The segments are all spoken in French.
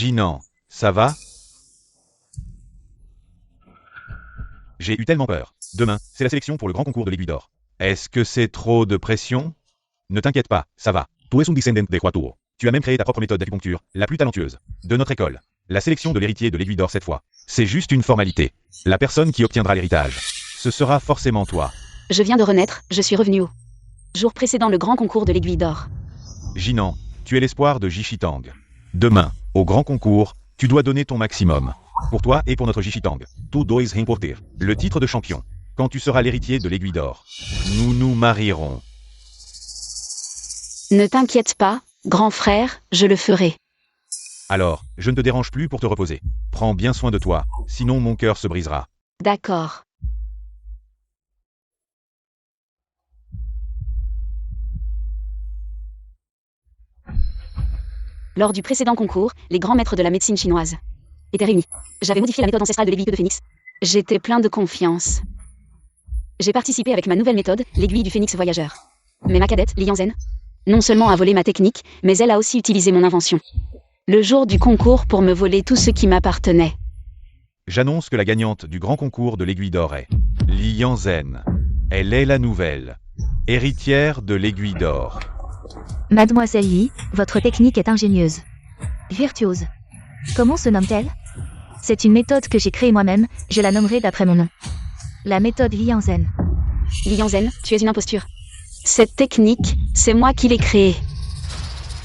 Jinan, ça va? J'ai eu tellement peur. Demain, c'est la sélection pour le grand concours de l'Aiguille d'Or. Est-ce que c'est trop de pression? Ne t'inquiète pas, ça va. Tu es un descendant de Huatuo. Tu as même créé ta propre méthode d'acupuncture, la plus talentueuse de notre école. La sélection de l'héritier de l'Aiguille d'Or cette fois, c'est juste une formalité. La personne qui obtiendra l'héritage, ce sera forcément toi. Je viens de renaître, je suis revenu au jour précédent le grand concours de l'Aiguille d'Or. Jinan, tu es l'espoir de Jishitang. Demain, au grand concours, tu dois donner ton maximum. Pour toi et pour notre Jishitang, tu dois remporter le titre de champion. Quand tu seras l'héritier de l'Aiguille d'Or, nous nous marierons. Ne t'inquiète pas, grand frère, je le ferai. Alors, je ne te dérange plus pour te reposer. Prends bien soin de toi, sinon mon cœur se brisera. D'accord. Lors du précédent concours, les grands maîtres de la médecine chinoise étaient réunis. J'avais modifié la méthode ancestrale de l'aiguille de phénix. J'étais plein de confiance. J'ai participé avec ma nouvelle méthode, l'aiguille du phénix voyageur. Mais ma cadette, Li Yanzhen, non seulement a volé ma technique, mais elle a aussi utilisé mon invention. Le jour du concours pour me voler tout ce qui m'appartenait. J'annonce que la gagnante du grand concours de l'Aiguille d'Or est Li Yanzhen. Elle est la nouvelle héritière de l'Aiguille d'Or. Mademoiselle Yi, votre technique est ingénieuse. Virtuose. Comment se nomme-t-elle? C'est une méthode que j'ai créée moi-même, je la nommerai d'après mon nom. La méthode Li Yanzhen. Li Yanzhen, tu es une imposture. Cette technique, c'est moi qui l'ai créée.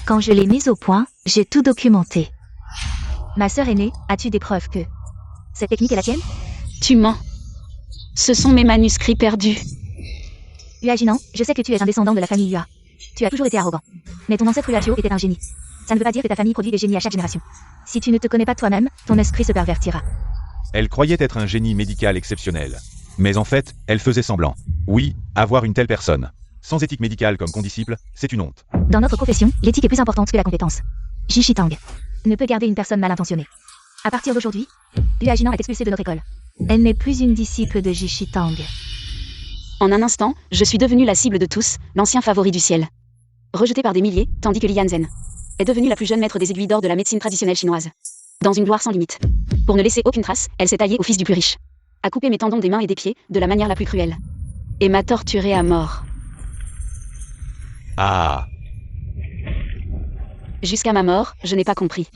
Quand je l'ai mise au point, j'ai tout documenté. Ma sœur aînée, as-tu des preuves que cette technique est la tienne? Tu mens. Ce sont mes manuscrits perdus. Hua Jinan, je sais que tu es un descendant de la famille Hua. Tu as toujours été arrogant. Mais ton ancêtre Huatio était un génie. Ça ne veut pas dire que ta famille produit des génies à chaque génération. Si tu ne te connais pas toi-même, ton esprit se pervertira. Elle croyait être un génie médical exceptionnel. Mais en fait, elle faisait semblant. Oui, avoir une telle personne, sans éthique médicale comme condisciple, c'est une honte. Dans notre profession, l'éthique est plus importante que la compétence. Jishitang ne peut garder une personne mal intentionnée. À partir d'aujourd'hui, Hua Jinan est expulsée de notre école. Elle n'est plus une disciple de Jishitang. En un instant, je suis devenue la cible de tous, l'ancien favori du ciel. Rejetée par des milliers, tandis que Li Yanzhen est devenue la plus jeune maître des aiguilles d'or de la médecine traditionnelle chinoise. Dans une gloire sans limite. Pour ne laisser aucune trace, elle s'est taillée au fils du plus riche. A coupé mes tendons des mains et des pieds, de la manière la plus cruelle. Et m'a torturée à mort. Ah, Jusqu'à ma mort, je n'ai pas compris.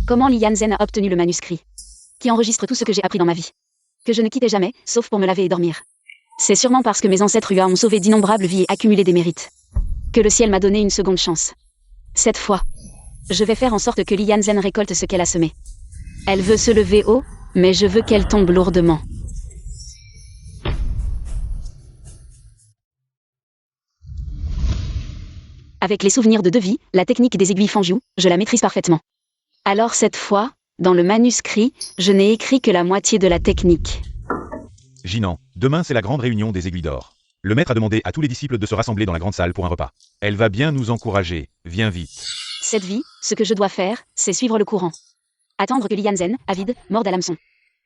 Comment Li Yanzhen a obtenu le manuscrit qui enregistre tout ce que j'ai appris dans ma vie. Que je ne quittais jamais, sauf pour me laver et dormir. C'est sûrement parce que mes ancêtres Hua ont sauvé d'innombrables vies et accumulé des mérites. Que le ciel m'a donné une seconde chance. Cette fois, je vais faire en sorte que Li Yanzhen récolte ce qu'elle a semé. Elle veut se lever haut, mais je veux qu'elle tombe lourdement. Avec les souvenirs de Devi, la technique des aiguilles Fanjiu, je la maîtrise parfaitement. Alors cette fois, dans le manuscrit, je n'ai écrit que la moitié de la technique. Jinan, demain c'est la grande réunion des Aiguilles d'Or. Le maître a demandé à tous les disciples de se rassembler dans la grande salle pour un repas. Elle va bien nous encourager, viens vite. Cette vie, ce que je dois faire, c'est suivre le courant. Attendre que Li Yanzhen, avide, morde à l'hameçon.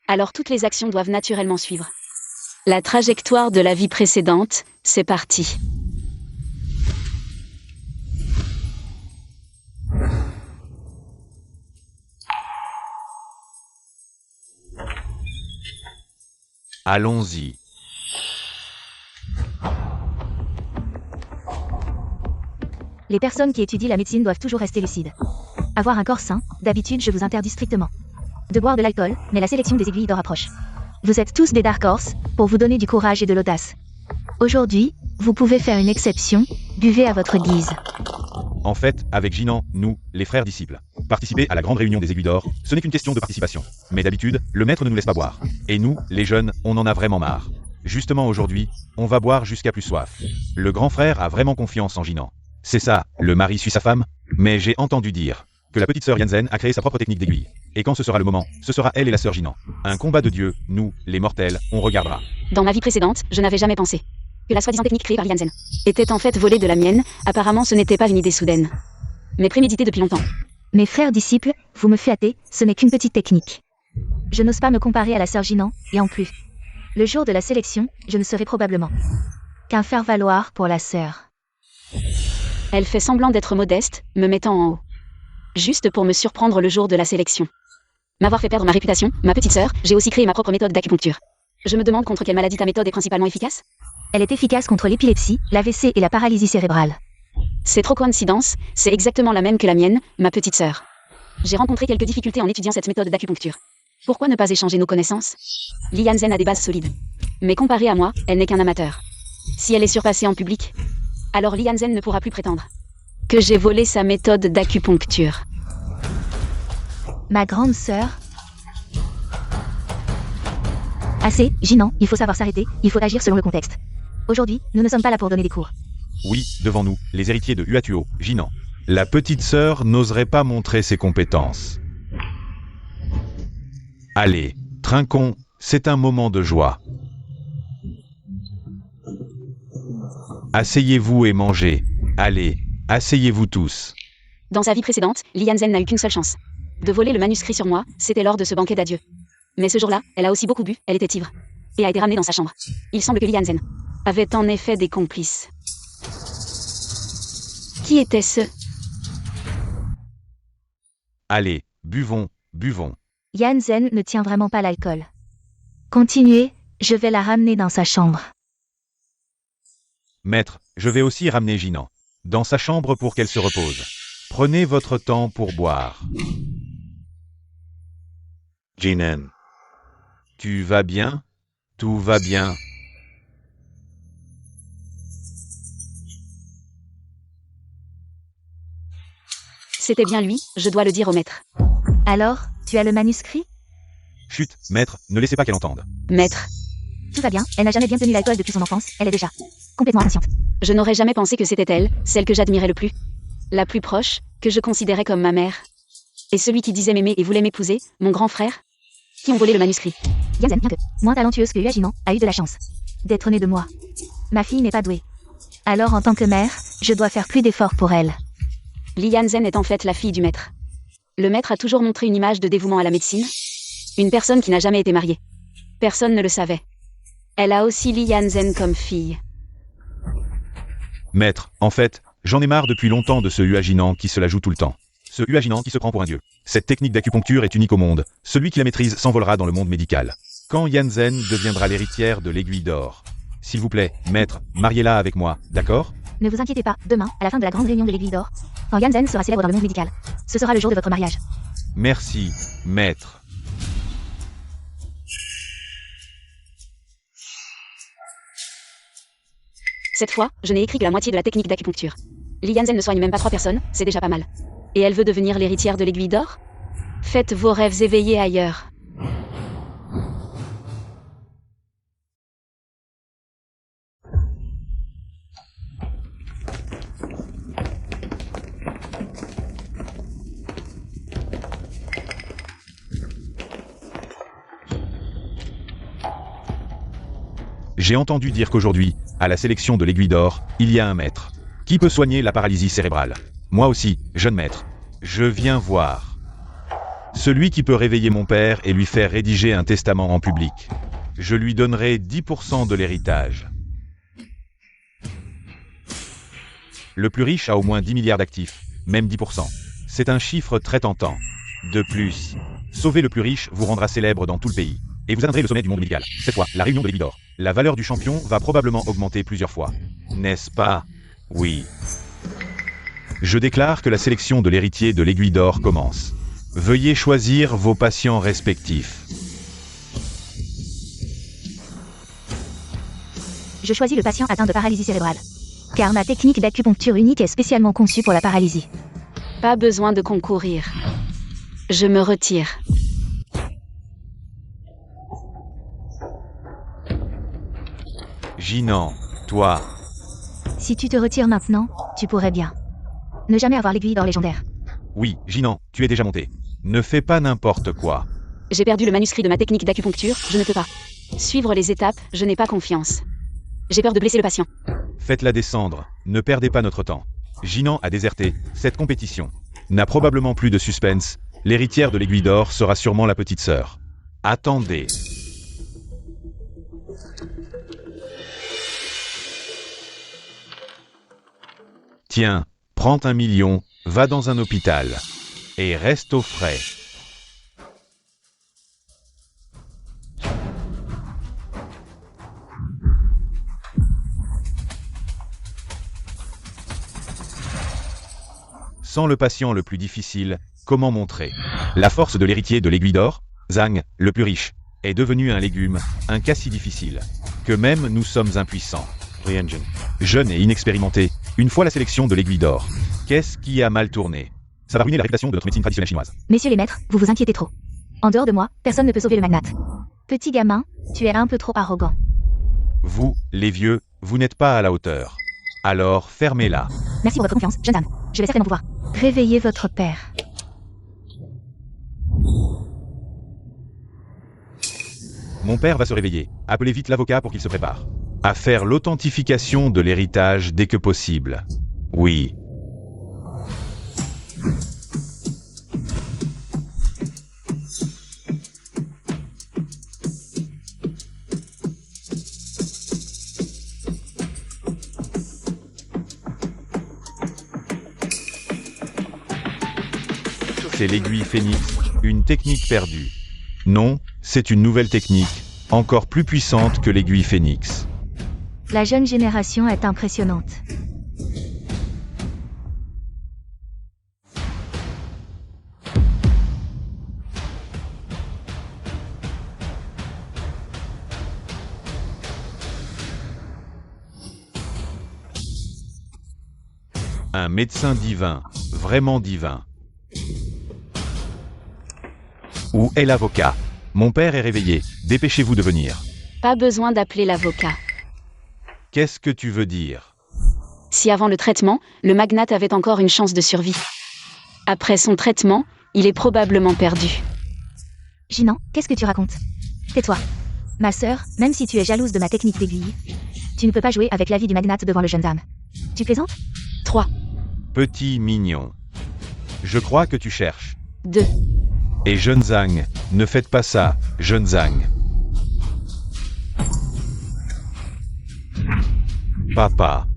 Alors toutes les actions doivent naturellement suivre. La trajectoire de la vie précédente, c'est parti. Allons-y. Les personnes qui étudient la médecine doivent toujours rester lucides. Avoir un corps sain, d'habitude je vous interdis strictement de boire de l'alcool, mais la sélection des aiguilles d'or approche. Vous êtes tous des Dark Horse, pour vous donner du courage et de l'audace. Aujourd'hui, vous pouvez faire une exception, buvez à votre guise. En fait, avec Jinan, nous, les frères disciples, participer à la grande réunion des Aiguilles d'Or, ce n'est qu'une question de participation. Mais d'habitude, le maître ne nous laisse pas boire. Et nous, les jeunes, on en a vraiment marre. Justement aujourd'hui, on va boire jusqu'à plus soif. Le grand frère a vraiment confiance en Jinan. C'est ça, le mari suit sa femme. Mais j'ai entendu dire que la petite sœur Yanzhen a créé sa propre technique d'aiguille. Et quand ce sera le moment, ce sera elle et la sœur Jinan. Un combat de dieux, nous, les mortels, on regardera. Dans ma vie précédente, je n'avais jamais pensé que la soi-disant technique créée par Li Yanzhen était en fait volée de la mienne. Apparemment ce n'était pas une idée soudaine, mais préméditée depuis longtemps. Mes frères disciples, vous me flattez, ce n'est qu'une petite technique. Je n'ose pas me comparer à la sœur Jinan, et en plus, le jour de la sélection, je ne serai probablement qu'un faire-valoir pour la sœur. Elle fait semblant d'être modeste, me mettant en haut. Juste pour me surprendre le jour de la sélection. M'avoir fait perdre ma réputation, ma petite sœur, j'ai aussi créé ma propre méthode d'acupuncture. Je me demande contre quelle maladie ta méthode est principalement efficace? Elle est efficace contre l'épilepsie, l'AVC et la paralysie cérébrale. C'est trop coïncidence, c'est exactement la même que la mienne, ma petite sœur. J'ai rencontré quelques difficultés en étudiant cette méthode d'acupuncture. Pourquoi ne pas échanger nos connaissances? Li Yanzen a des bases solides. Mais comparée à moi, elle n'est qu'un amateur. Si elle est surpassée en public, alors Li Yanzen ne pourra plus prétendre que j'ai volé sa méthode d'acupuncture. Ma grande sœur... Assez, Jinan, il faut savoir s'arrêter, il faut agir selon le contexte. Aujourd'hui, nous ne sommes pas là pour donner des cours. Oui, devant nous, les héritiers de Huatuo, Jinan. La petite sœur n'oserait pas montrer ses compétences. Allez, trinquons, c'est un moment de joie. Asseyez-vous et mangez. Allez, asseyez-vous tous. Dans sa vie précédente, Li Yanzen n'a eu qu'une seule chance. De voler le manuscrit sur moi, c'était lors de ce banquet d'adieu. Mais ce jour-là, elle a aussi beaucoup bu, elle était ivre. Et a été ramenée dans sa chambre. Il semble que Li Yanzen avait en effet des complices. Qui était-ce? Allez, buvons, buvons. Yanzen ne tient vraiment pas l'alcool. Continuez, je vais la ramener dans sa chambre. Maître, je vais aussi ramener Jinan dans sa chambre pour qu'elle se repose. Prenez votre temps pour boire. Jinan, Tu vas bien? Tout va bien. C'était bien lui, je dois le dire au maître. Alors, tu as le manuscrit? Chut, maître, ne laissez pas qu'elle entende. Maître, Tout va bien, elle n'a jamais bien tenu l'alcool depuis son enfance, elle est déjà complètement inconsciente. je n'aurais jamais pensé que c'était elle, celle que j'admirais le plus. La plus proche, que je considérais comme ma mère. Et celui qui disait m'aimer et voulait m'épouser, mon grand frère. Qui ont volé le manuscrit. Yanzen, bien que moins talentueuse que Jinan, a eu de la chance d'être née de moi. Ma fille n'est pas douée. Alors en tant que mère, je dois faire plus d'efforts pour elle. Li Yanzen est en fait la fille du maître. Le maître a toujours montré une image de dévouement à la médecine. Une personne qui n'a jamais été mariée. Personne ne le savait. Elle a aussi Li Yanzen comme fille. Maître, en fait, j'en ai marre depuis longtemps de ce Huajinan qui se la joue tout le temps. Ce Huajinan qui se prend pour un dieu. Cette technique d'acupuncture est unique au monde. Celui qui la maîtrise s'envolera dans le monde médical. Quand Yanzen deviendra l'héritière de l'aiguille d'or. S'il vous plaît, maître, mariez-la avec moi, d'accord? Ne vous inquiétez pas, demain, à la fin de la grande réunion de l'Aiguille d'Or, quand Yanzen sera célèbre dans le monde médical, ce sera le jour de votre mariage. Merci, maître. Cette fois, je n'ai écrit que la moitié de la technique d'acupuncture. Li Yanzen ne soigne même pas 3 personnes, c'est déjà pas mal. Et elle veut devenir l'héritière de l'aiguille d'or? Faites vos rêves éveillés ailleurs. J'ai entendu dire qu'aujourd'hui, à la sélection de l'aiguille d'or, il y a un maître. Qui peut soigner la paralysie cérébrale? Moi aussi, jeune maître. Je viens voir. Celui qui peut réveiller mon père et lui faire rédiger un testament en public. Je lui donnerai 10% de l'héritage. Le plus riche a au moins 10 milliards d'actifs, même 10%. C'est un chiffre très tentant. De plus, sauver le plus riche vous rendra célèbre dans tout le pays. Et vous atteindrez le sommet du monde médical. Cette fois, la réunion de l'aiguille d'or. La valeur du champion va probablement augmenter plusieurs fois. N'est-ce pas? Oui. Je déclare que la sélection de l'héritier de l'aiguille d'or commence. Veuillez choisir vos patients respectifs. Je choisis le patient atteint de paralysie cérébrale. Car ma technique d'acupuncture unique est spécialement conçue pour la paralysie. Pas besoin de concourir. Je me retire. Jinan, toi, Si tu te retires maintenant, tu pourrais bien ne jamais avoir l'aiguille d'or légendaire. oui, Jinan, tu es déjà monté. Ne fais pas n'importe quoi. J'ai perdu le manuscrit de ma technique d'acupuncture, je ne peux pas. Suivre les étapes, je n'ai pas confiance. J'ai peur de blesser le patient. Faites-la descendre, ne perdez pas notre temps. Jinan a déserté, cette compétition n'a probablement plus de suspense, l'héritière de l'aiguille d'or sera sûrement la petite sœur. Attendez. Tiens, prends 1 million, va dans un hôpital. Et reste au frais. Sans le patient le plus difficile, comment montrer la force de l'héritier de l'aiguille d'or, Zhang, le plus riche, est devenu un légume, un cas si difficile, que même nous sommes impuissants. Jeune et inexpérimenté, une fois la sélection de l'aiguille d'or, qu'est-ce qui a mal tourné? Ça va ruiner la réputation de notre médecine traditionnelle chinoise. Messieurs les maîtres, vous vous inquiétez trop. En dehors de moi, personne ne peut sauver le magnate. Petit gamin, tu es un peu trop arrogant. Vous, les vieux, vous n'êtes pas à la hauteur. Alors fermez-la. Merci pour votre confiance, jeune dame. Je vais certainement pouvoir. Réveillez votre père. Mon père va se réveiller. Appelez vite l'avocat pour qu'il se prépare. À faire l'authentification de l'héritage dès que possible. Oui. C'est l'aiguille phénix, une technique perdue. Non, c'est une nouvelle technique, encore plus puissante que l'aiguille phénix. La jeune génération est impressionnante. Un médecin divin, vraiment divin. Où est l'avocat? Mon père est réveillé, dépêchez-vous de venir. Pas besoin d'appeler l'avocat. Qu'est-ce que tu veux dire? Si avant le traitement, le magnate avait encore une chance de survie. Après son traitement, il est probablement perdu. Jinan, qu'est-ce que tu racontes? Tais-toi. Ma sœur, même si tu es jalouse de ma technique d'aiguille, tu ne peux pas jouer avec la vie du magnate devant le jeune dame. Tu plaisantes? 3, Petit mignon. Je crois que tu cherches. 2, Et jeune Zhang, ne faites pas ça, jeune Zhang. Papa.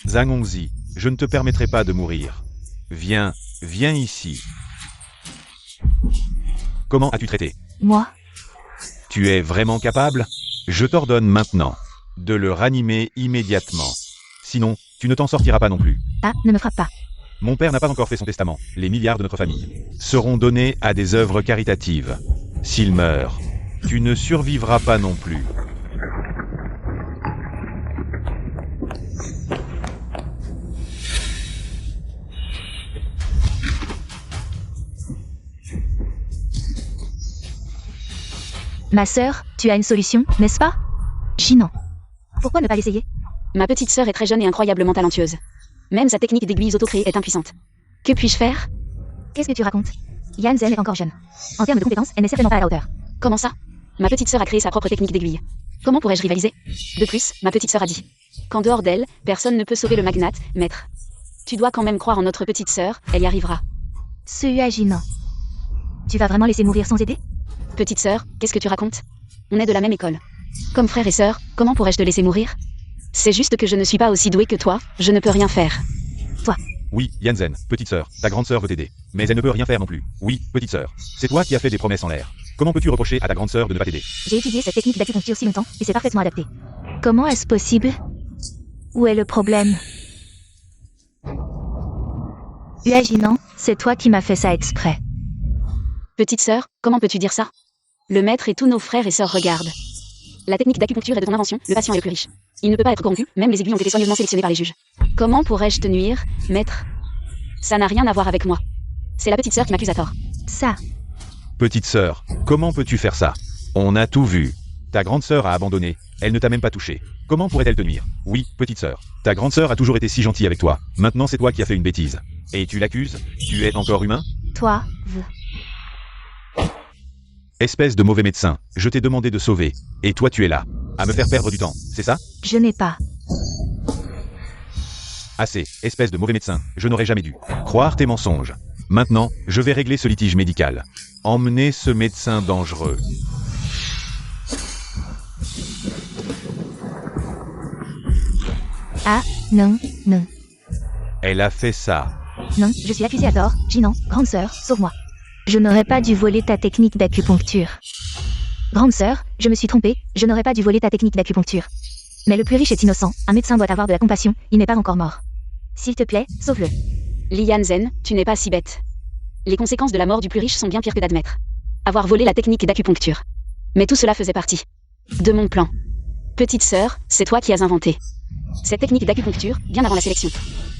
Zhang Hongzi, je ne te permettrai pas de mourir. Viens, viens ici. Comment as-tu traité? Moi? Tu es vraiment capable? Je t'ordonne maintenant de le ranimer immédiatement. Sinon, tu ne t'en sortiras pas non plus. Ah, ne me frappe pas. Mon père n'a pas encore fait son testament. Les milliards de notre famille seront donnés à des œuvres caritatives. S'il meurt, tu ne survivras pas non plus. Ma sœur, tu as une solution, n'est-ce pas? Jinan. Pourquoi ne pas l'essayer? Ma petite sœur est très jeune et incroyablement talentueuse. Même sa technique d'aiguille auto-créée est impuissante. Que puis-je faire? Qu'est-ce que tu racontes? Yan Zhen est encore jeune. En termes de compétences, elle n'est certainement pas à la hauteur. Comment ça? Ma petite sœur a créé sa propre technique d'aiguille. Comment pourrais-je rivaliser? De plus, ma petite sœur a dit qu'en dehors d'elle, personne ne peut sauver le magnate, maître. Tu dois quand même croire en notre petite sœur, elle y arrivera. Jinan. Tu vas vraiment laisser mourir sans aider? Petite sœur, qu'est-ce que tu racontes? On est de la même école. Comme frère et sœur, comment pourrais-je te laisser mourir? C'est juste que je ne suis pas aussi douée que toi, je ne peux rien faire. Toi. Oui, Yanzen, petite sœur, ta grande sœur veut t'aider. Mais elle ne peut rien faire non plus. Oui, petite sœur. C'est toi qui as fait des promesses en l'air. Comment peux-tu reprocher à ta grande sœur de ne pas t'aider? J'ai étudié cette technique d'acupuncture si longtemps, et c'est parfaitement adapté. Comment est-ce possible? Où est le problème? Jinan, c'est toi qui m'as fait ça exprès. Petite sœur, comment peux-tu dire ça? Le maître et tous nos frères et sœurs regardent. La technique d'acupuncture est de ton invention, le patient est le plus riche. Il ne peut pas être corrompu, même les aiguilles ont été soigneusement sélectionnées par les juges. Comment pourrais-je te nuire, maître? Ça n'a rien à voir avec moi. C'est la petite sœur qui m'accuse à tort. Ça. Petite sœur, comment peux-tu faire ça? On a tout vu. Ta grande sœur a abandonné, elle ne t'a même pas touché. Comment pourrait-elle te nuire? Oui, petite sœur. Ta grande sœur a toujours été si gentille avec toi. Maintenant c'est toi qui as fait une bêtise. Et tu l'accuses? Tu es encore humain? Toi, Espèce de mauvais médecin, je t'ai demandé de sauver. Et toi tu es là, à me faire perdre du temps, c'est ça? Je n'ai pas. Assez, espèce de mauvais médecin, je n'aurais jamais dû croire tes mensonges. Maintenant, je vais régler ce litige médical. Emmenez ce médecin dangereux. Ah, non, non. Elle a fait ça. Non, je suis accusée à tort. Jinan, grande sœur, sauve-moi. Je n'aurais pas dû voler ta technique d'acupuncture. Grande sœur, je me suis trompée, je n'aurais pas dû voler ta technique d'acupuncture. Mais le plus riche est innocent, un médecin doit avoir de la compassion, il n'est pas encore mort. S'il te plaît, sauve-le. Li Yanzen, tu n'es pas si bête. Les conséquences de la mort du plus riche sont bien pires que d'admettre. Avoir volé la technique d'acupuncture. Mais tout cela faisait partie de mon plan. Petite sœur, c'est toi qui as inventé cette technique d'acupuncture, bien avant la sélection.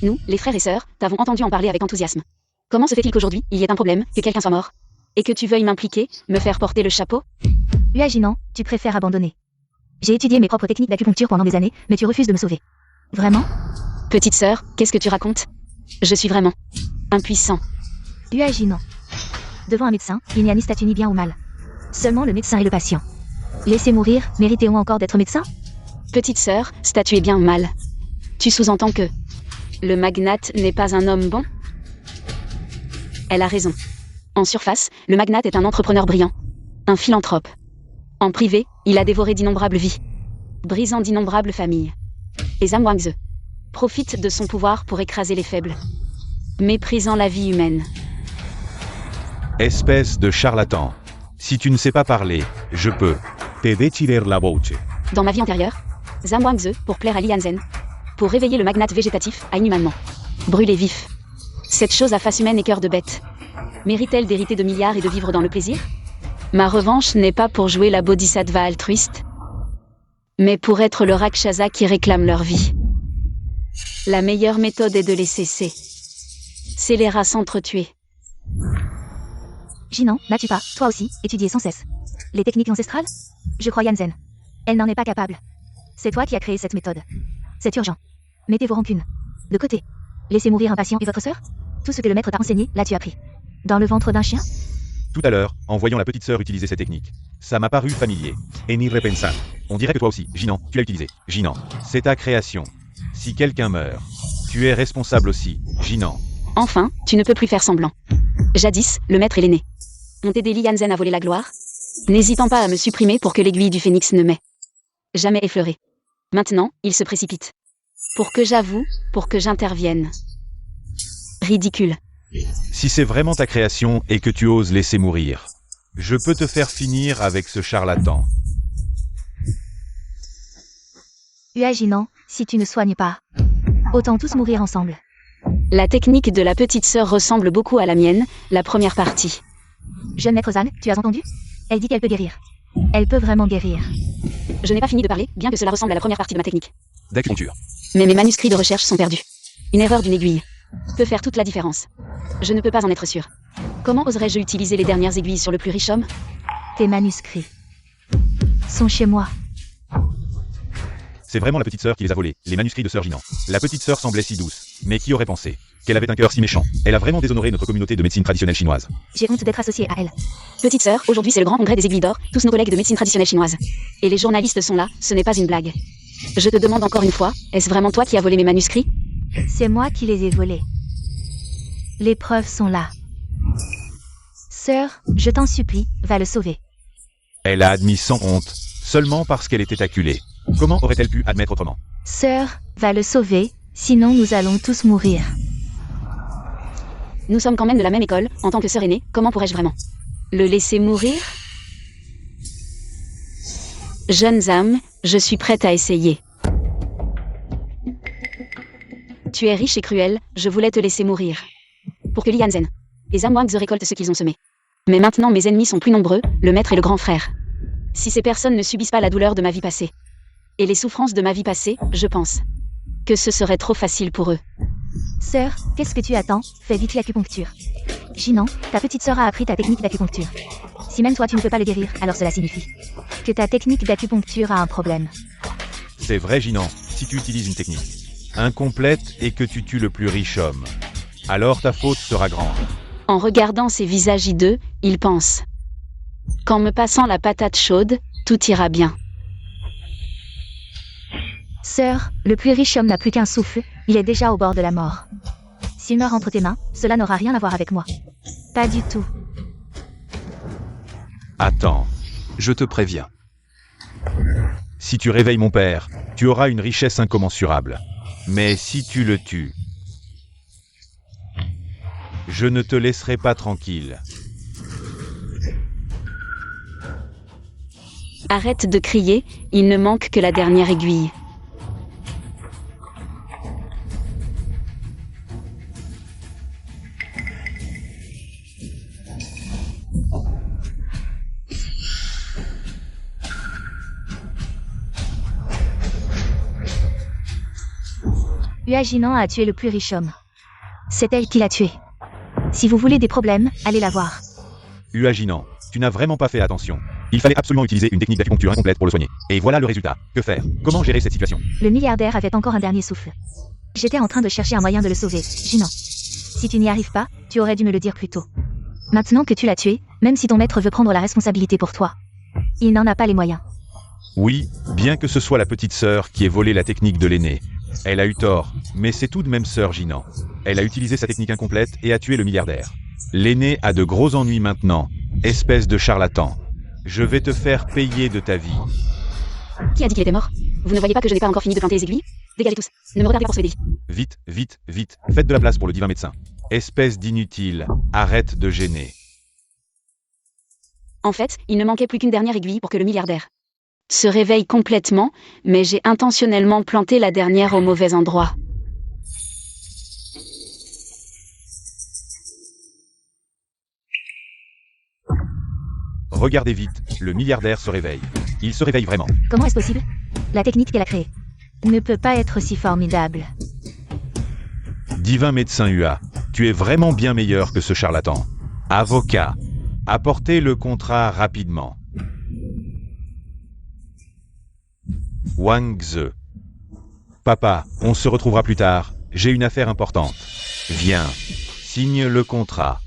Nous, les frères et sœurs, t'avons entendu en parler avec enthousiasme. Comment se fait-il qu'aujourd'hui, il y ait un problème, que quelqu'un soit mort, et que tu veuilles m'impliquer, me faire porter le chapeau? Jinan, tu préfères abandonner. J'ai étudié mes propres techniques d'acupuncture pendant des années, mais tu refuses de me sauver. Vraiment? Petite sœur, qu'est-ce que tu racontes? Je suis vraiment impuissant. Jinan. Devant un médecin, il n'y a ni statut ni bien ou mal. Seulement le médecin et le patient. Laisser mourir, méritez-on encore d'être médecin? Petite sœur, statut est bien ou mal. Tu sous-entends que le magnate n'est pas un homme bon? Elle a raison. En surface, le magnate est un entrepreneur brillant. Un philanthrope. En privé, il a dévoré d'innombrables vies. Brisant d'innombrables familles. Et Zhang Wangze profite de son pouvoir pour écraser les faibles. Méprisant la vie humaine. Espèce de charlatan. Si tu ne sais pas parler, je peux. Te déchirer la voce. Dans ma vie antérieure, Zhang Wangze, pour plaire à Li Yanzen, pour réveiller le magnate végétatif, a inhumainement brûlé vif. Cette chose à face humaine et cœur de bête. Mérite-t-elle d'hériter de milliards et de vivre dans le plaisir? Ma revanche n'est pas pour jouer la bodhisattva altruiste, mais pour être le rakshasa qui réclame leur vie. La meilleure méthode est de les cesser. C'est les races s'entretuer. Jinan, n'as-tu pas, toi aussi, étudié sans cesse les techniques ancestrales? Je crois Yanzen. Elle n'en est pas capable. C'est toi qui as créé cette méthode. C'est urgent. Mettez vos rancunes de côté. Laissez mourir un patient et votre sœur? Tout ce que le maître t'a enseigné, l'as-tu appris dans le ventre d'un chien? Tout à l'heure, en voyant la petite sœur utiliser ces techniques, ça m'a paru familier. Et ni repensar. On dirait que toi aussi, Jinan, tu l'as utilisé. Jinan, c'est ta création. Si quelqu'un meurt, tu es responsable aussi, Jinan. Enfin, tu ne peux plus faire semblant. Jadis, le maître et l'aîné ont aidé Li Yanzen à voler la gloire, n'hésitant pas à me supprimer pour que l'aiguille du phénix ne m'ait jamais effleuré. Maintenant, il se précipite. Pour que j'avoue, pour que j'intervienne. Ridicule. Si c'est vraiment ta création et que tu oses laisser mourir, je peux te faire finir avec ce charlatan. Jinan, si tu ne soignes pas, autant tous mourir ensemble. La technique de la petite sœur ressemble beaucoup à la mienne, la première partie. Jeune maître Zhang, tu as entendu? Elle dit qu'elle peut guérir. Elle peut vraiment guérir. Je n'ai pas fini de parler, bien que cela ressemble à la première partie de ma technique. D'acupuncture. Mais mes manuscrits de recherche sont perdus. Une erreur d'une aiguille peut faire toute la différence. Je ne peux pas en être sûr. Comment oserais-je utiliser les dernières aiguilles sur le plus riche homme? Tes manuscrits sont chez moi. C'est vraiment la petite sœur qui les a volés, les manuscrits de sœur Jinan. La petite sœur semblait si douce, mais qui aurait pensé qu'elle avait un cœur si méchant? Elle a vraiment déshonoré notre communauté de médecine traditionnelle chinoise. J'ai honte d'être associée à elle. Petite sœur, aujourd'hui c'est le grand congrès des aiguilles d'or, tous nos collègues de médecine traditionnelle chinoise. Et les journalistes sont là, ce n'est pas une blague. Je te demande encore une fois, est-ce vraiment toi qui as volé mes manuscrits? C'est moi qui les ai volés. Les preuves sont là. Sœur, je t'en supplie, va le sauver. Elle a admis sans honte, seulement parce qu'elle était acculée. Comment aurait-elle pu admettre autrement? Sœur, va le sauver, sinon nous allons tous mourir. Nous sommes quand même de la même école, en tant que sœur aînée, comment pourrais-je vraiment le laisser mourir? Jeunes âmes, je suis prête à essayer. Tu es riche et cruel, je voulais te laisser mourir. Pour que Li Yanzen et Zhang Wangze récoltent ce qu'ils ont semé. Mais maintenant mes ennemis sont plus nombreux, le maître et le grand frère. Si ces personnes ne subissent pas la douleur de ma vie passée, et les souffrances de ma vie passée, je pense que ce serait trop facile pour eux. Sœur, qu'est-ce que tu attends? Fais vite l'acupuncture. Jinan, ta petite sœur a appris ta technique d'acupuncture. Si même toi tu ne peux pas le guérir, alors cela signifie que ta technique d'acupuncture a un problème. C'est vrai Jinan, si tu utilises une technique incomplète et que tu tues le plus riche homme, alors ta faute sera grande. En regardant ces visages hideux, ils pensent qu'en me passant la patate chaude, tout ira bien. Sœur, le plus riche homme n'a plus qu'un souffle, il est déjà au bord de la mort. S'il meurt entre tes mains, cela n'aura rien à voir avec moi. Pas du tout. Attends, je te préviens. Si tu réveilles mon père, tu auras une richesse incommensurable. Mais si tu le tues, je ne te laisserai pas tranquille. Arrête de crier, il ne manque que la dernière aiguille. Jinan a tué le plus riche homme. C'est elle qui l'a tué. Si vous voulez des problèmes, allez la voir. Jinan, tu n'as vraiment pas fait attention. Il fallait absolument utiliser une technique d'acupuncture incomplète pour le soigner. Et voilà le résultat. Que faire? Comment gérer cette situation? Le milliardaire avait encore un dernier souffle. J'étais en train de chercher un moyen de le sauver, Jinan. Si tu n'y arrives pas, tu aurais dû me le dire plus tôt. Maintenant que tu l'as tué, même si ton maître veut prendre la responsabilité pour toi, il n'en a pas les moyens. Oui, bien que ce soit la petite sœur qui ait volé la technique de l'aîné. Elle a eu tort, mais c'est tout de même sœur Jinan. Elle a utilisé sa technique incomplète et a tué le milliardaire. L'aîné a de gros ennuis maintenant. Espèce de charlatan. Je vais te faire payer de ta vie. Qui a dit qu'il était mort? Vous ne voyez pas que je n'ai pas encore fini de planter les aiguilles? Dégagez tous. Ne me regardez pas pour sauver des vies. Vite, vite, vite. Faites de la place pour le divin médecin. Espèce d'inutile. Arrête de gêner. En fait, il ne manquait plus qu'une dernière aiguille pour que le milliardaire se réveille complètement, mais j'ai intentionnellement planté la dernière au mauvais endroit. Regardez vite, le milliardaire se réveille. Il se réveille vraiment. Comment est-ce possible? La technique qu'elle a créée ne peut pas être si formidable. Divin médecin Hua, tu es vraiment bien meilleur que ce charlatan. Avocat, apportez le contrat rapidement. Wang Ze. Papa, on se retrouvera plus tard. J'ai une affaire importante. Viens, signe le contrat.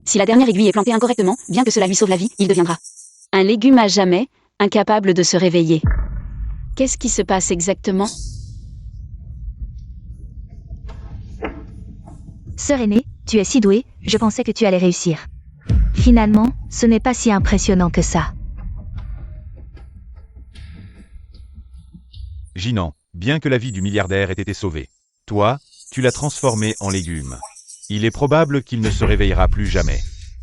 Si la dernière aiguille est plantée incorrectement, bien que cela lui sauve la vie, il deviendra un légume à jamais, incapable de se réveiller. Qu'est-ce qui se passe exactement? Sœur aînée, tu es si douée, je pensais que tu allais réussir. Finalement, ce n'est pas si impressionnant que ça. Jinan, bien que la vie du milliardaire ait été sauvée, toi, tu l'as transformé en légume. Il est probable qu'il ne se réveillera plus jamais.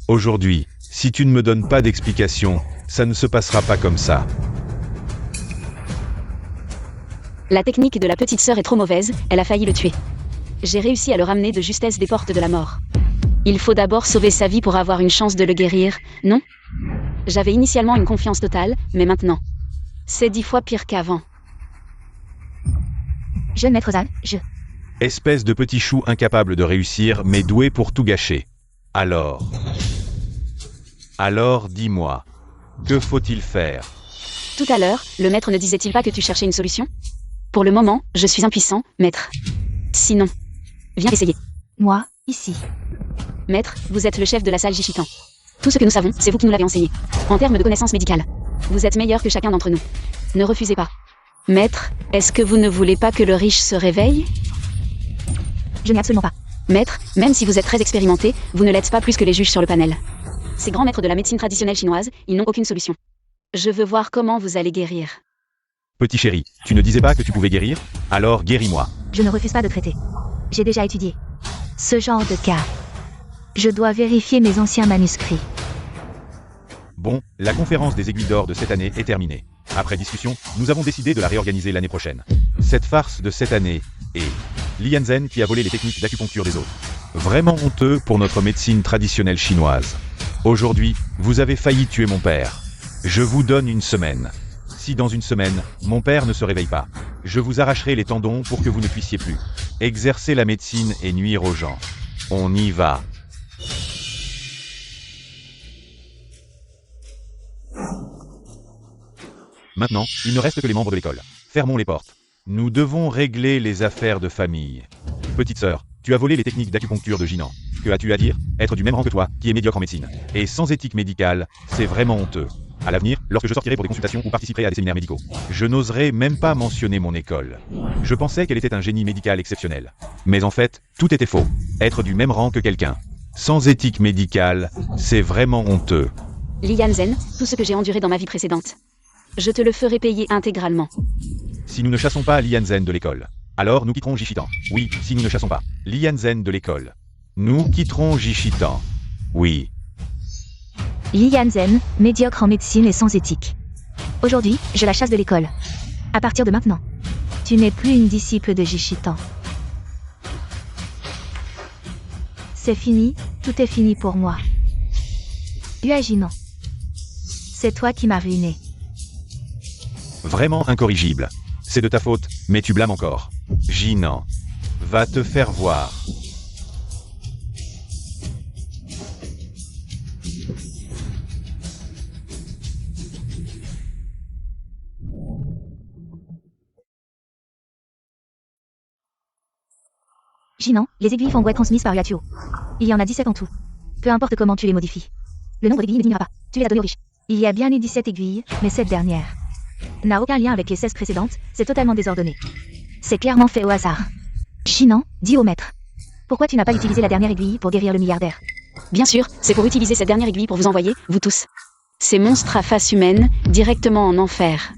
Aujourd'hui, si tu ne me donnes pas d'explication, ça ne se passera pas comme ça. La technique de la petite sœur est trop mauvaise, elle a failli le tuer. J'ai réussi à le ramener de justesse des portes de la mort. Il faut d'abord sauver sa vie pour avoir une chance de le guérir, non? J'avais initialement une confiance totale, mais maintenant, c'est 10 fois pire qu'avant. Jeune maître Zal, Espèce de petit chou incapable de réussir, mais doué pour tout gâcher. Alors, dis-moi, que faut-il faire? Tout à l'heure, le maître ne disait-il pas que tu cherchais une solution? Pour le moment, je suis impuissant, maître. Sinon, viens essayer. Moi, ici. Maître, vous êtes le chef de la salle Jichitan. Tout ce que nous savons, c'est vous qui nous l'avez enseigné. En termes de connaissances médicales, vous êtes meilleur que chacun d'entre nous. Ne refusez pas. Maître, est-ce que vous ne voulez pas que le riche se réveille? Je n'ai absolument pas. Maître, même si vous êtes très expérimenté, vous ne l'êtes pas plus que les juges sur le panel. Ces grands maîtres de la médecine traditionnelle chinoise, ils n'ont aucune solution. Je veux voir comment vous allez guérir. Petit chéri, tu ne disais pas que tu pouvais guérir? Alors guéris-moi. Je ne refuse pas de traiter. J'ai déjà étudié ce genre de cas. Je dois vérifier mes anciens manuscrits. Bon, la conférence des aiguilles d'or de cette année est terminée. Après discussion, nous avons décidé de la réorganiser l'année prochaine. Cette farce de cette année est Li Yanzhen qui a volé les techniques d'acupuncture des autres. Vraiment honteux pour notre médecine traditionnelle chinoise. Aujourd'hui, vous avez failli tuer mon père. Je vous donne une semaine. Si dans une semaine, mon père ne se réveille pas, je vous arracherai les tendons pour que vous ne puissiez plus exercer la médecine et nuire aux gens. On y va. Maintenant, il ne reste que les membres de l'école. Fermons les portes. Nous devons régler les affaires de famille. Petite sœur, tu as volé les techniques d'acupuncture de Jinan. Que as-tu à dire? Être du même rang que toi, qui est médiocre en médecine. Et sans éthique médicale, c'est vraiment honteux. À l'avenir, lorsque je sortirai pour des consultations ou participerai à des séminaires médicaux, je n'oserai même pas mentionner mon école. Je pensais qu'elle était un génie médical exceptionnel. Mais en fait, tout était faux. Être du même rang que quelqu'un, sans éthique médicale, c'est vraiment honteux. Li Yanzen, tout ce que j'ai enduré dans ma vie précédente. Je te le ferai payer intégralement. Si nous ne chassons pas Li Yanzen de l'école, alors nous quitterons Jishitan. Oui, si nous ne chassons pas Li Yanzen de l'école, nous quitterons Jishitan. Oui. Li Yanzen, médiocre en médecine et sans éthique. Aujourd'hui, je la chasse de l'école. À partir de maintenant, tu n'es plus une disciple de Jishitan. C'est fini, tout est fini pour moi. Uajinan. C'est toi qui m'as ruiné. Vraiment incorrigible. C'est de ta faute, mais tu blâmes encore. Jinan. Va te faire voir. Jinan, les aiguilles Fangway transmises par Yatuo. Il y en a 17 en tout. Peu importe comment tu les modifies. Le nombre d'aiguilles ne diminuera pas. Tu les as données aux riches. Il y a bien eu 17 aiguilles, mais cette dernière n'a aucun lien avec les 16 précédentes, c'est totalement désordonné. C'est clairement fait au hasard. Jinan, dis au maître. Pourquoi tu n'as pas utilisé la dernière aiguille pour guérir le milliardaire? Bien sûr, c'est pour utiliser cette dernière aiguille pour vous envoyer, vous tous. Ces monstres à face humaine, directement en enfer.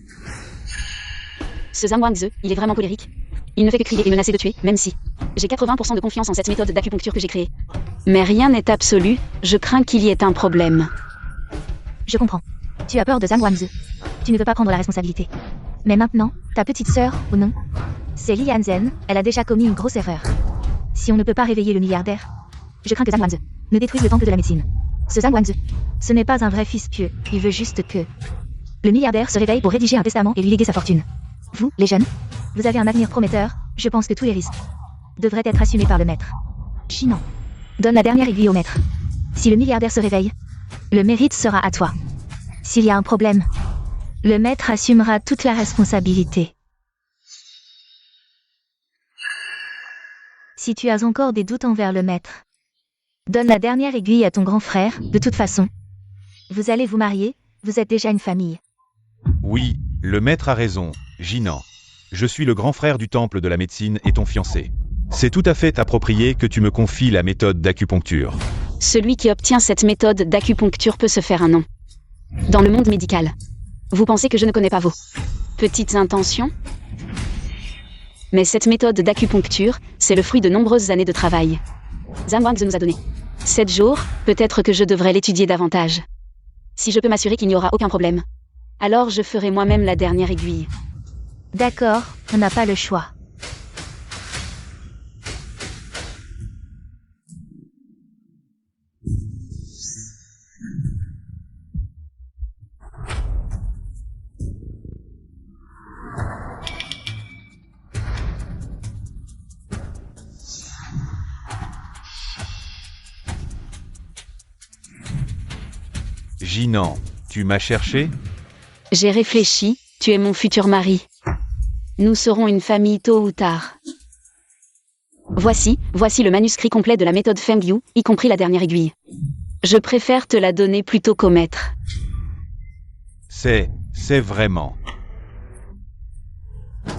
Ce Zhang Wangzi, il est vraiment colérique. Il ne fait que crier et menacer de tuer, même si j'ai 80% de confiance en cette méthode d'acupuncture que j'ai créée. Mais rien n'est absolu, je crains qu'il y ait un problème. Je comprends. Tu as peur de Zhang Wangzi. Tu ne veux pas prendre la responsabilité. Mais maintenant, ta petite sœur, ou non? C'est Li Yanzen, elle a déjà commis une grosse erreur. Si on ne peut pas réveiller le milliardaire, je crains que Zhang Wangzi ne détruise le temple de la médecine. Ce Zhang Wangzi, ce n'est pas un vrai fils pieux, il veut juste que le milliardaire se réveille pour rédiger un testament et lui léguer sa fortune. Vous, les jeunes, vous avez un avenir prometteur, je pense que tous les risques devraient être assumés par le maître. Jinan, donne la dernière aiguille au maître. Si le milliardaire se réveille, le mérite sera à toi. S'il y a un problème, le maître assumera toute la responsabilité. Si tu as encore des doutes envers le maître, donne la dernière aiguille à ton grand frère, de toute façon. Vous allez vous marier, vous êtes déjà une famille. Oui, le maître a raison, Jinan. Je suis le grand frère du temple de la médecine et ton fiancé. C'est tout à fait approprié que tu me confies la méthode d'acupuncture. Celui qui obtient cette méthode d'acupuncture peut se faire un nom. Dans le monde médical. Vous pensez que je ne connais pas vos petites intentions? Mais cette méthode d'acupuncture, c'est le fruit de nombreuses années de travail. Zhang Wangzi nous a donné 7 jours, peut-être que je devrais l'étudier davantage. Si je peux m'assurer qu'il n'y aura aucun problème, alors je ferai moi-même la dernière aiguille. D'accord, on n'a pas le choix. Jinan, tu m'as cherché? J'ai réfléchi, tu es mon futur mari. Nous serons une famille tôt ou tard. Voici le manuscrit complet de la méthode Feng Yu, y compris la dernière aiguille. Je préfère te la donner plutôt qu'au maître. C'est vraiment.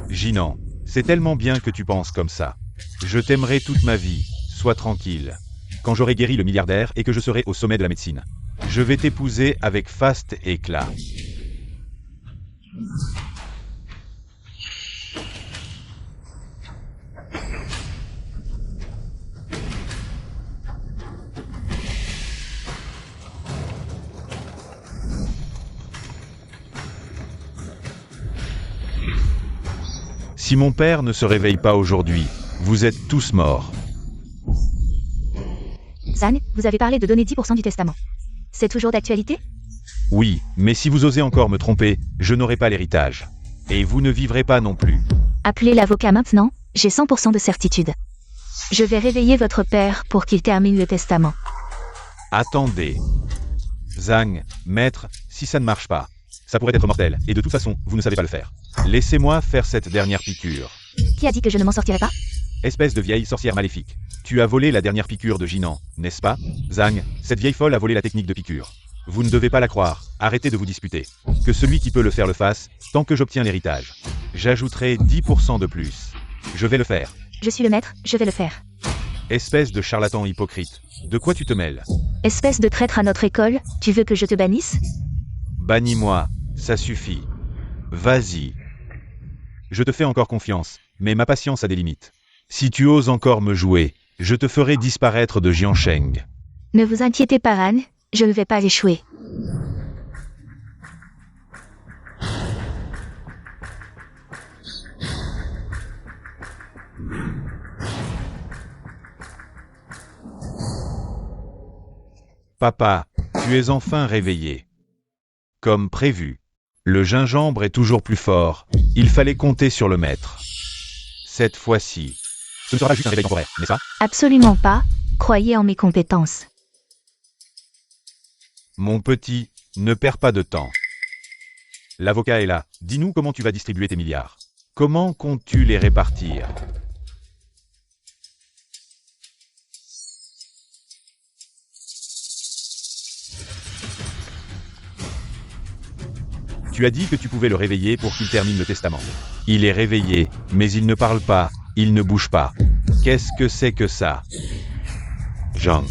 Jinan, c'est tellement bien que tu penses comme ça. Je t'aimerai toute ma vie, sois tranquille. Quand j'aurai guéri le milliardaire et que je serai au sommet de la médecine, je vais t'épouser avec faste éclat. Si mon père ne se réveille pas aujourd'hui, vous êtes tous morts. Zhang, vous avez parlé de donner 10% du testament. C'est toujours d'actualité? Oui, mais si vous osez encore me tromper, je n'aurai pas l'héritage. Et vous ne vivrez pas non plus. Appelez l'avocat maintenant, j'ai 100% de certitude. Je vais réveiller votre père pour qu'il termine le testament. Attendez. Zhang, maître, si ça ne marche pas, ça pourrait être mortel, et de toute façon, vous ne savez pas le faire. Laissez-moi faire cette dernière piqûre. Qui a dit que je ne m'en sortirais pas? Espèce de vieille sorcière maléfique. Tu as volé la dernière piqûre de Jinan, n'est-ce pas? Zhang, cette vieille folle a volé la technique de piqûre. Vous ne devez pas la croire, arrêtez de vous disputer. Que celui qui peut le faire le fasse, tant que j'obtiens l'héritage. J'ajouterai 10% de plus. Je vais le faire. Je suis le maître, je vais le faire. Espèce de charlatan hypocrite. De quoi tu te mêles? Espèce de traître à notre école, tu veux que je te bannisse? Bannis-moi, ça suffit. Vas-y. Je te fais encore confiance, mais ma patience a des limites. Si tu oses encore me jouer, je te ferai disparaître de Jiansheng. Ne vous inquiétez pas, Ran, je ne vais pas échouer. Papa, tu es enfin réveillé. Comme prévu. Le gingembre est toujours plus fort. Il fallait compter sur le maître. Cette fois-ci. Ce ne sera juste un réveil temporaire, n'est-ce pas? Absolument pas, croyez en mes compétences. Mon petit, ne perds pas de temps. L'avocat est là. Dis-nous comment tu vas distribuer tes milliards. Comment comptes-tu les répartir? Tu as dit que tu pouvais le réveiller pour qu'il termine le testament. Il est réveillé, mais il ne parle pas, il ne bouge pas. Qu'est-ce que c'est que ça? Jean.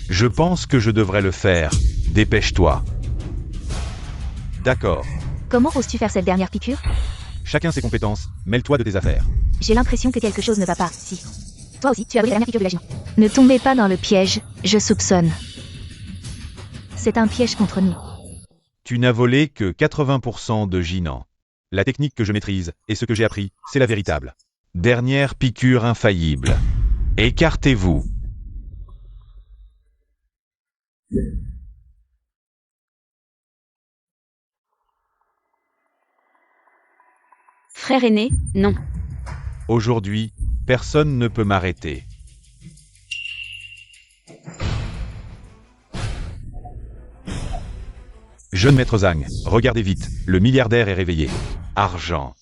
Je pense que je devrais le faire. Dépêche-toi. D'accord. Comment oses-tu faire cette dernière piqûre? Chacun ses compétences, mêle-toi de tes affaires. J'ai l'impression que quelque chose ne va pas, si. Toi aussi, tu as pris la dernière piqûre de la Ginon. Ne tombez pas dans le piège, je soupçonne. C'est un piège contre nous. Tu n'as volé que 80% de Jinan. La technique que je maîtrise, et ce que j'ai appris, c'est la véritable. Dernière piqûre infaillible. Écartez-vous. Frère aîné, non. Aujourd'hui, personne ne peut m'arrêter. Jeune maître Zhang, regardez vite, le milliardaire est réveillé. Argent,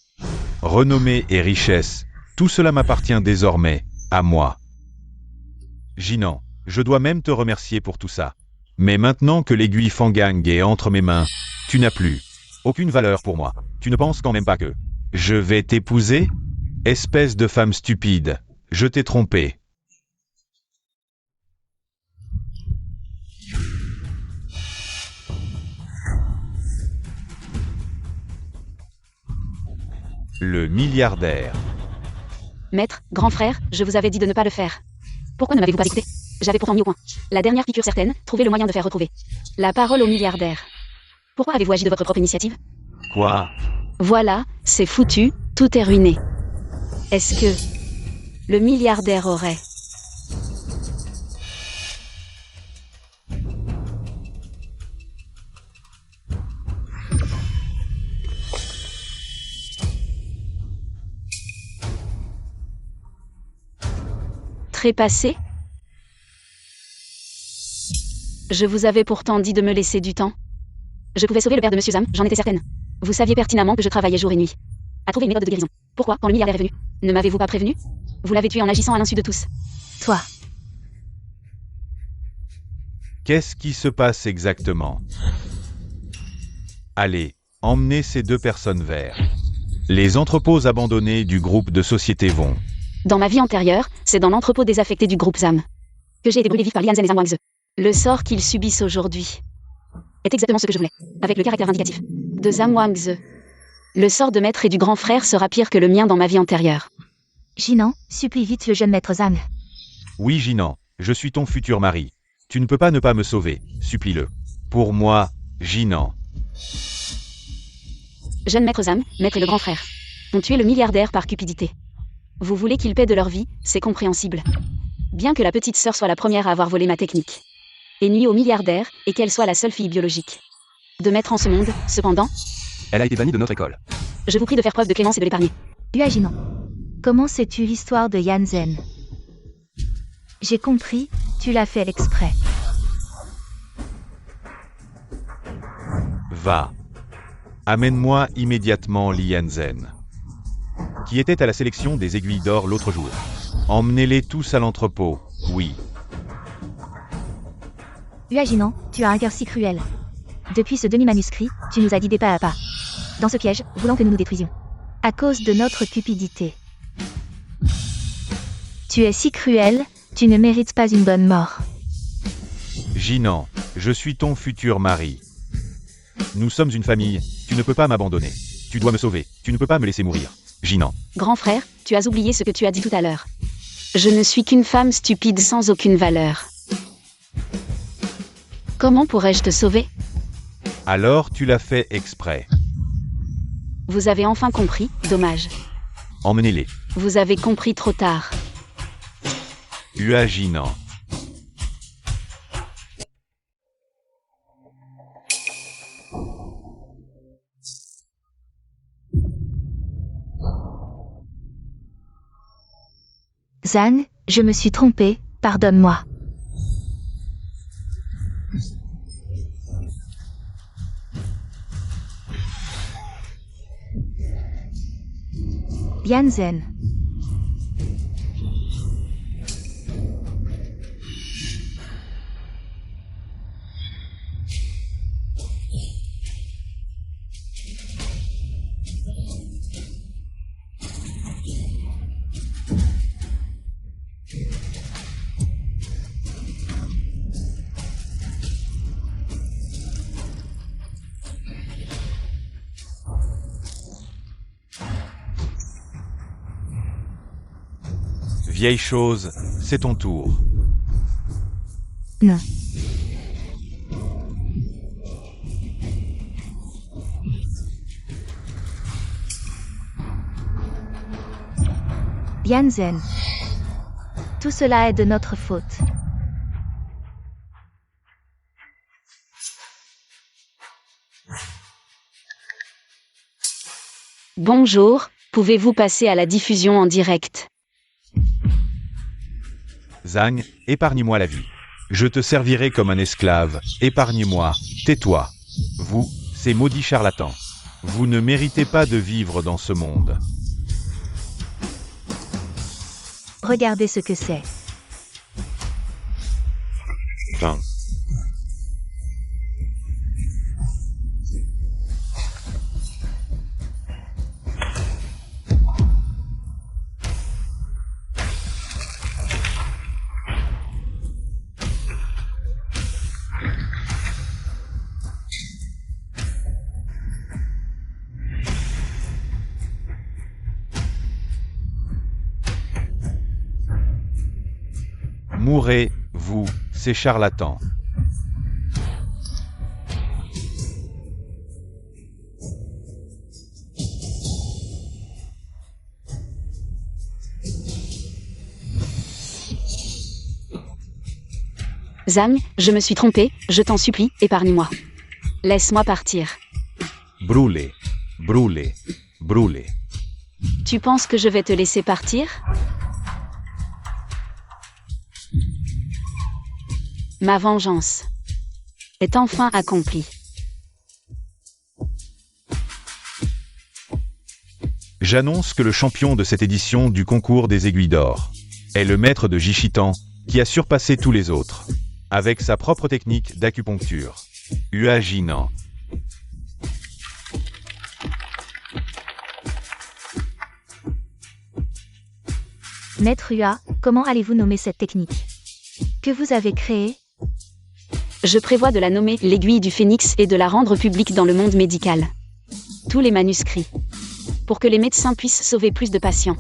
renommée et richesse, tout cela m'appartient désormais, à moi. Jinan, je dois même te remercier pour tout ça. Mais maintenant que l'aiguille Fangang est entre mes mains, tu n'as plus aucune valeur pour moi. Tu ne penses quand même pas que je vais t'épouser? Espèce de femme stupide, je t'ai trompé. Le milliardaire. Maître, grand frère, je vous avais dit de ne pas le faire. Pourquoi ne m'avez-vous pas écouté? J'avais pourtant mis au point. La dernière piqûre certaine, trouvez le moyen de faire retrouver la parole au milliardaire. Pourquoi avez-vous agi de votre propre initiative? Quoi? Voilà, c'est foutu, tout est ruiné. Est-ce que le milliardaire aurait... trépassé? Je vous avais pourtant dit de me laisser du temps. Je pouvais sauver le père de Monsieur Zhang, j'en étais certaine. Vous saviez pertinemment que je travaillais jour et nuit à trouver une méthode de guérison. Pourquoi, quand le milliardaire est venu, ne m'avez-vous pas prévenu? Vous l'avez tué en agissant à l'insu de tous. Toi. Qu'est-ce qui se passe exactement? Allez, emmenez ces deux personnes vers les entrepôts abandonnés du groupe de société Vong. Dans ma vie antérieure, c'est dans l'entrepôt désaffecté du groupe ZAM que j'ai été brûlé vif par Lian Zhen et Zhang Wangze. Le sort qu'ils subissent aujourd'hui est exactement ce que je voulais, avec le caractère vindicatif de Zhang Wangze. Le sort de maître et du grand frère sera pire que le mien dans ma vie antérieure. Jinan, supplie vite le jeune maître Zhang. Oui, Jinan, je suis ton futur mari. Tu ne peux pas ne pas me sauver, supplie-le. Pour moi, Jinan. Jeune maître Zhang, maître et le grand frère ont tué le milliardaire par cupidité. Vous voulez qu'ils paient de leur vie, c'est compréhensible. Bien que la petite sœur soit la première à avoir volé ma technique et nuit au milliardaire, et qu'elle soit la seule fille biologique de mettre en ce monde, cependant, Elle a été bannie de notre école. je vous prie de faire preuve de clémence et de l'épargner. Hua Jinan. Comment sais-tu l'histoire de Yan Zhen? J'ai compris, tu l'as fait exprès. Va. Amène-moi immédiatement Lian Zhen, qui était à la sélection des aiguilles d'or l'autre jour. Emmenez-les tous à l'entrepôt, oui. Uaginan, tu as un cœur si cruel. Depuis ce demi-manuscrit, tu nous as guidés pas à pas. Dans ce piège, voulant que nous nous détruisions. À cause de notre cupidité. Tu es si cruel, tu ne mérites pas une bonne mort. Jinan, je suis ton futur mari. Nous sommes une famille, tu ne peux pas m'abandonner. Tu dois me sauver, tu ne peux pas me laisser mourir. Jinan. Grand frère, tu as oublié ce que tu as dit tout à l'heure. Je ne suis qu'une femme stupide sans aucune valeur. Comment pourrais-je te sauver? Alors tu l'as fait exprès. Vous avez enfin compris, dommage. Emmenez-les. Vous avez compris trop tard. Uaginan. Zhang, je me suis trompée, pardonne-moi. Yanzen. Vieille chose, c'est ton tour. Non. Yanzen. Tout cela est de notre faute. Bonjour, pouvez-vous passer à la diffusion en direct? Zhang, épargne-moi la vie. Je te servirai comme un esclave. Épargne-moi. Tais-toi. Vous, ces maudits charlatans. Vous ne méritez pas de vivre dans ce monde. Regardez ce que c'est. Fin. Mourrez, vous, ces charlatans. Zhang, je me suis trompée, je t'en supplie, épargne-moi. Laisse-moi partir. Brûlez, brûlez, brûlez. Tu penses que je vais te laisser partir? Ma vengeance est enfin accomplie. J'annonce que le champion de cette édition du concours des aiguilles d'or est le maître de Jichitan, qui a surpassé tous les autres, avec sa propre technique d'acupuncture. Uaginan. Maître Ua, comment allez-vous nommer cette technique que vous avez créée? Je prévois de la nommer l'aiguille du phénix et de la rendre publique dans le monde médical. Tous les manuscrits. Pour que les médecins puissent sauver plus de patients.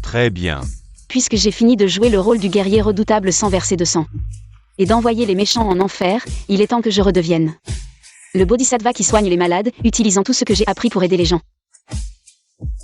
Très bien. Puisque j'ai fini de jouer le rôle du guerrier redoutable sans verser de sang. Et d'envoyer les méchants en enfer, il est temps que je redevienne le bodhisattva qui soigne les malades, utilisant tout ce que j'ai appris pour aider les gens.